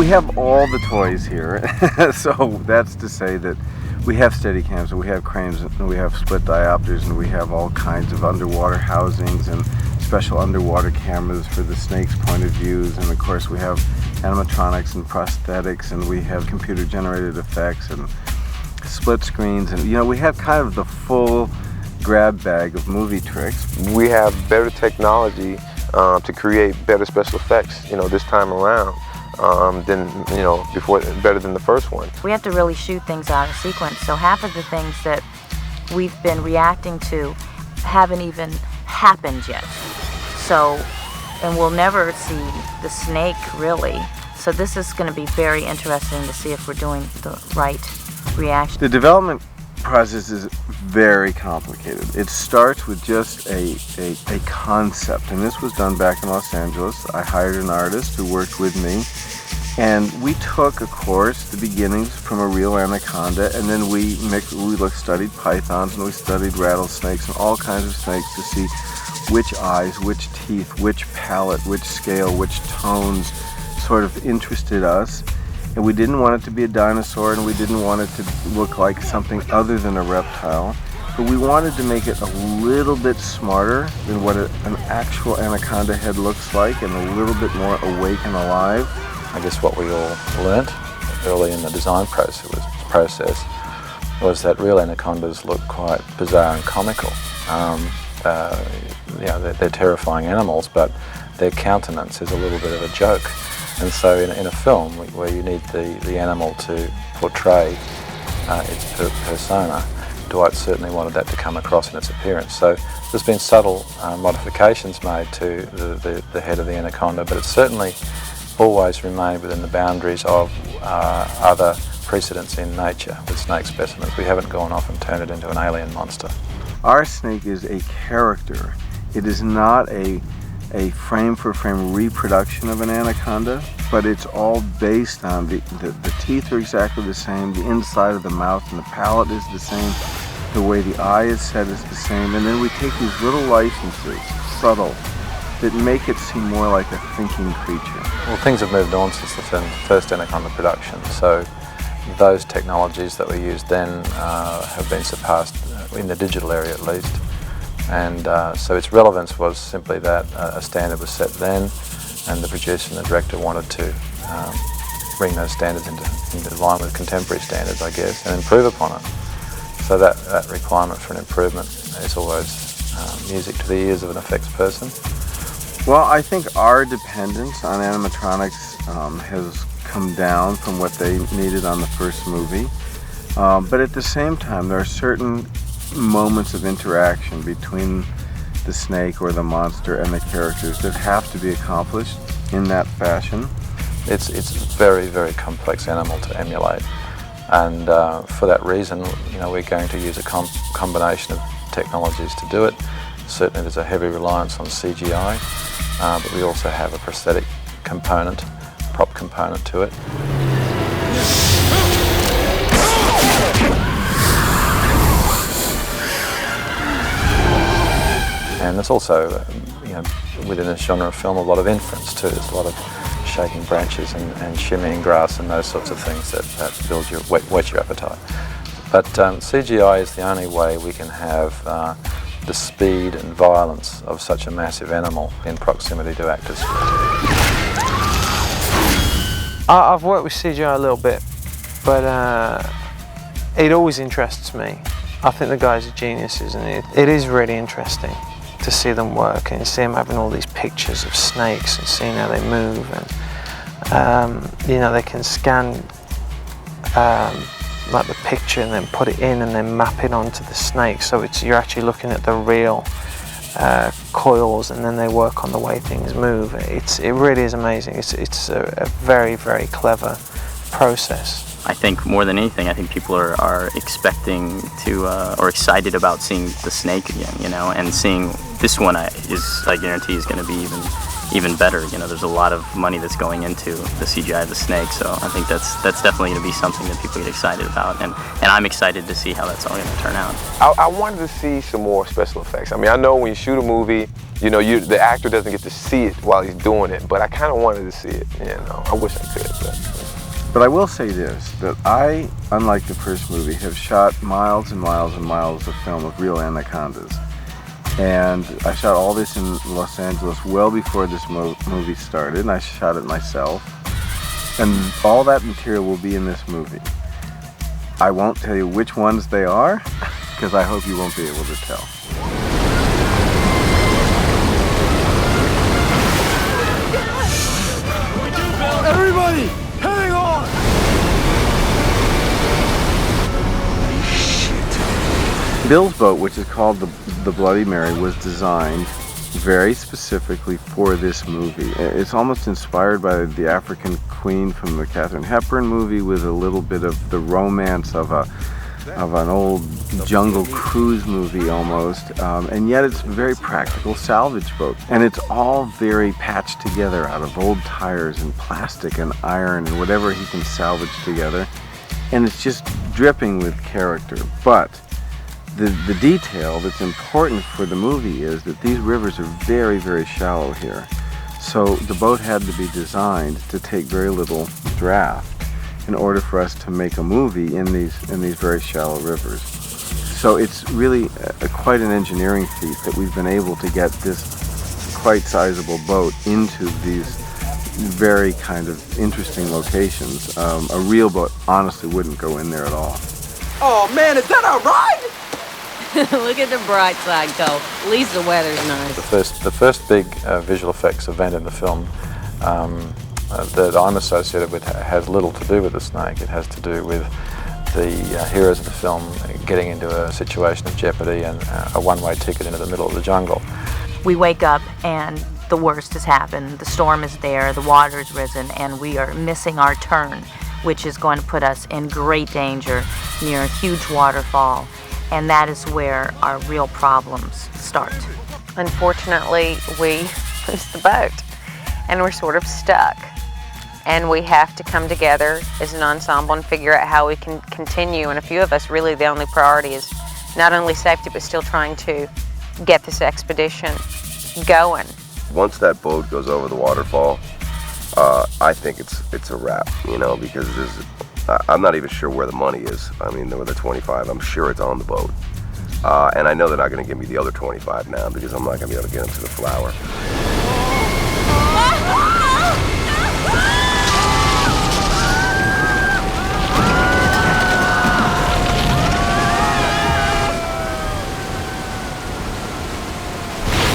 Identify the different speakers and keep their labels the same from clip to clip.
Speaker 1: We have all the toys here, so that's to say that we have Steadicams, and we have cranes, and we have split diopters, and we have all kinds of underwater housings and special underwater cameras for the snake's point of views, and of course we have animatronics and prosthetics, and we have computer-generated effects and split screens, and we have kind of the full grab bag of movie tricks.
Speaker 2: We have better technology to create better special effects, this time around. Than before, better than the first one.
Speaker 3: We have to really shoot things out of sequence, so half of the things that we've been reacting to haven't even happened yet. So, and we'll never see the snake really. So this is going to be very interesting to see if we're doing the right reaction.
Speaker 1: The development process is very complicated. It starts with just a concept, and this was done back in Los Angeles. I hired an artist who worked with me, and we took, of course, the beginnings from a real anaconda, and then we studied pythons, and we studied rattlesnakes and all kinds of snakes to see which eyes, which teeth, which palate, which scale, which tones sort of interested us. And we didn't want it to be a dinosaur, and we didn't want it to look like something other than a reptile. But we wanted to make it a little bit smarter than what an actual anaconda head looks like, and a little bit more awake and alive.
Speaker 4: I guess what we all learnt early in the design process was that real anacondas look quite bizarre and comical. They're terrifying animals, but their countenance is a little bit of a joke. And so in a film where you need the animal to portray its persona, Dwight certainly wanted that to come across in its appearance. So there's been subtle modifications made to the head of the anaconda, but it's certainly always remained within the boundaries of other precedents in nature with snake specimens. We haven't gone off and turned it into an alien monster.
Speaker 1: Our snake is a character. It is not a frame-for-frame reproduction of an anaconda, but it's all based on the teeth are exactly the same, the inside of the mouth and the palate is the same, the way the eye is set is the same, and then we take these little licenses, subtle, that make it seem more like a thinking creature.
Speaker 4: Well, things have moved on since the first Anaconda production, so those technologies that were used then have been surpassed in the digital area at least. And so its relevance was simply that a standard was set then, and the producer and the director wanted to bring those standards into line with contemporary standards, I guess, and improve upon it. So that requirement for an improvement is always music to the ears of an effects person.
Speaker 1: Well, I think our dependence on animatronics has come down from what they needed on the first movie. But at the same time, there are certain moments of interaction between the snake or the monster and the characters that have to be accomplished in that fashion.
Speaker 4: It's a very, very complex animal to emulate, and for that reason, we're going to use a combination of technologies to do it. Certainly there's a heavy reliance on CGI, but we also have a prosthetic component, prop component to it. And there's also, within this genre of film, a lot of inference too. There's a lot of shaking branches and shimmying grass and those sorts of things that build your, whet your appetite. But CGI is the only way we can have the speed and violence of such a massive animal in proximity to actors.
Speaker 5: I've worked with CGI a little bit, but it always interests me. I think the guys are geniuses, and it is really interesting to see them work and see them having all these pictures of snakes and seeing how they move, and they can scan like the picture and then put it in and then map it onto the snake, so you're actually looking at the real coils, and then they work on the way things move. It really is amazing. It's a very, very clever process.
Speaker 6: I think more than anything, I think people are expecting to or excited about seeing the snake again, and seeing this one I guarantee is going to be even better. There's a lot of money that's going into the CGI of the snake, so I think that's definitely going to be something that people get excited about, and I'm excited to see how that's all going to turn out.
Speaker 2: I wanted to see some more special effects. I mean, I know when you shoot a movie, the actor doesn't get to see it while he's doing it, but I kind of wanted to see it. I wish I could. But.
Speaker 1: But I will say this, that I, unlike the first movie, have shot miles and miles and miles of film of real anacondas. And I shot all this in Los Angeles well before this movie started, and I shot it myself. And all that material will be in this movie. I won't tell you which ones they are, because I hope you won't be able to tell.
Speaker 7: Everybody, hang on!
Speaker 1: Bill's boat, which is called the Bloody Mary, was designed very specifically for this movie. It's almost inspired by the African Queen from the Katharine Hepburn movie, with a little bit of the romance of an old jungle cruise movie almost, and yet it's a very practical salvage boat. And it's all very patched together out of old tires and plastic and iron and whatever he can salvage together. And it's just dripping with character. But the detail that's important for the movie is that these rivers are very, very shallow here. So the boat had to be designed to take very little draft in order for us to make a movie in these very shallow rivers. So it's really quite an engineering feat that we've been able to get this quite sizable boat into these very kind of interesting locations. A real boat honestly wouldn't go in there at all.
Speaker 7: Oh man, is that our ride?
Speaker 3: Look at the bright side, Cole. At least the weather's nice.
Speaker 4: The first big visual effects event in the film that I'm associated with has little to do with the snake. It has to do with the heroes of the film getting into a situation of jeopardy and a one-way ticket into the middle of the jungle.
Speaker 3: We wake up and the worst has happened. The storm is there, the water's risen, and we are missing our turn, which is going to put us in great danger near a huge waterfall. And that is where our real problems start.
Speaker 8: Unfortunately, we lose the boat and we're sort of stuck. And we have to come together as an ensemble and figure out how we can continue. And a few of us, really the only priority is not only safety, but still trying to get this expedition going.
Speaker 9: Once that boat goes over the waterfall, I think it's a wrap, you know, because I'm not even sure where the money is. I mean, there were the 25. I'm sure it's on the boat. And I know they're not going to give me the other 25 now because I'm not going to be able to get them to the flower.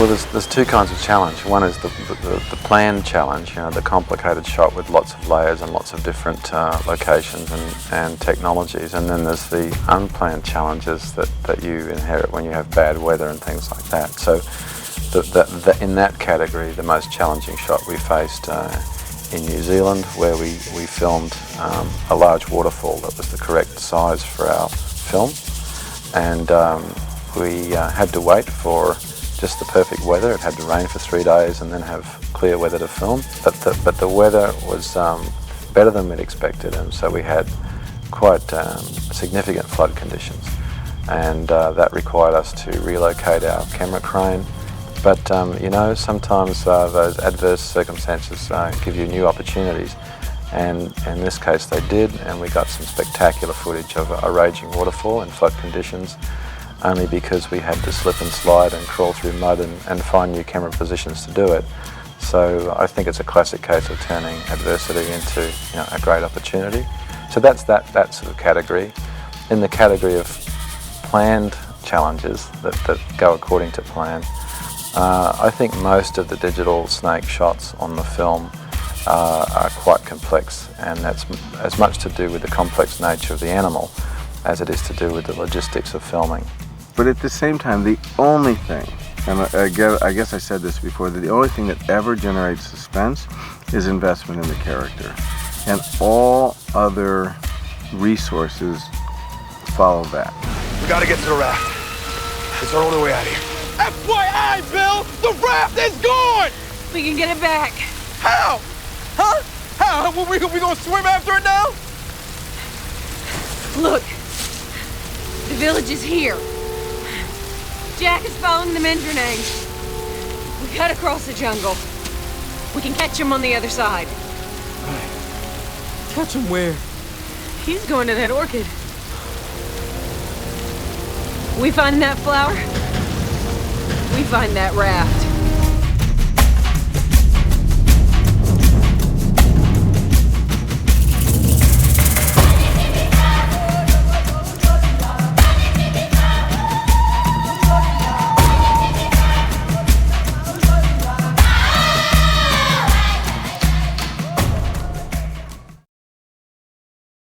Speaker 4: Well, there's two kinds of challenge. One is the planned challenge, you know, the complicated shot with lots of layers and lots of different locations and technologies. And then there's the unplanned challenges that you inherit when you have bad weather and things like that. So in that category, the most challenging shot we faced in New Zealand, where we filmed a large waterfall that was the correct size for our film. And we had to wait for just the perfect weather. It had to rain for 3 days and then have clear weather to film. But the weather was better than we'd expected, and so we had quite significant flood conditions. And that required us to relocate our camera crane. But you know, sometimes those adverse circumstances give you new opportunities. And in this case they did, and we got some spectacular footage of a raging waterfall in flood conditions, only because we had to slip and slide and crawl through mud and find new camera positions to do it. So I think it's a classic case of turning adversity into, you know, a great opportunity. So that's that sort of category. In the category of planned challenges that go according to plan, I think most of the digital snake shots on the film are quite complex, and that's as much to do with the complex nature of the animal as it is to do with the logistics of filming.
Speaker 1: But at the same time, the only thing, and I guess I said this before, that the only thing that ever generates suspense is investment in the character. And all other resources follow that.
Speaker 7: We gotta get to the raft. It's our only way out of here. FYI, Bill! The raft is gone!
Speaker 10: We can get it back.
Speaker 7: How? Huh? How? We gonna swim after it now?
Speaker 10: Look, the village is here. Jack is following the men's names. We cut across the jungle. We can catch him on the other side.
Speaker 7: Catch him where?
Speaker 10: He's going to that orchid. We find that flower, we find that raft.